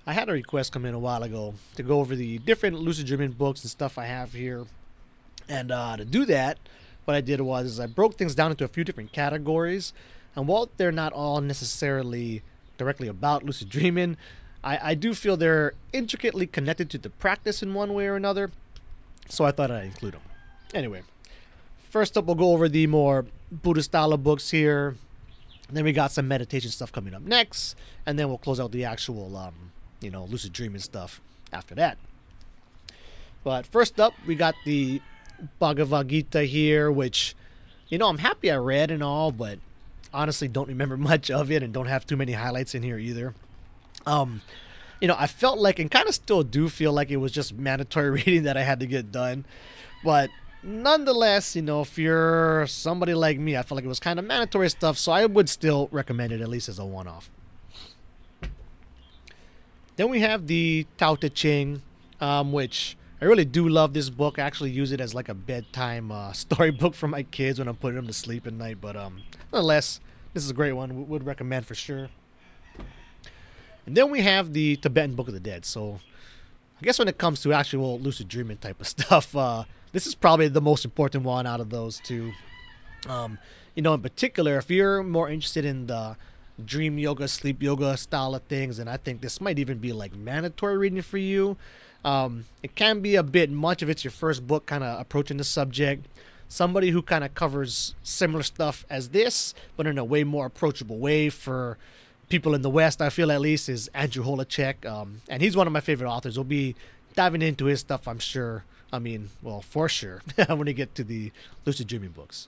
I had a request come in a while ago to go over the different lucid dreaming books and stuff I have here. And to do that, what I did was I broke things down into a few different categories. And while they're not all necessarily directly about lucid dreaming, I do feel they're intricately connected to the practice in one way or another. So I thought I'd include them. Anyway, first up, we'll go over the more Buddhist style of books here. Then we got some meditation stuff coming up next. And then we'll close out the actual lucid dreaming stuff after that. But first up, we got the Bhagavad Gita here, which, I'm happy I read and all, but honestly don't remember much of it and don't have too many highlights in here either. I felt like, and kind of still do feel like, it was just mandatory reading that I had to get done. But nonetheless, if you're somebody like me, I felt like it was kind of mandatory stuff, so I would still recommend it, at least as a one-off. Then we have the Tao Te Ching, which I really do love this book. I actually use it as like a bedtime storybook for my kids when I'm putting them to sleep at night. But nonetheless, this is a great one. Would recommend for sure. And then we have the Tibetan Book of the Dead. So I guess when it comes to actual lucid dreaming type of stuff, this is probably the most important one out of those two. In particular, if you're more interested in the dream yoga, sleep yoga style of things, and I think this might even be like mandatory reading for you. It can be a bit much if it's your first book kind of approaching the subject. Somebody who kind of covers similar stuff as this, but in a way more approachable way for people in the West, I feel at least, is Andrew Holacek. And he's one of my favorite authors. We'll be diving into his stuff, I'm sure. For sure, when we get to the lucid dreaming books.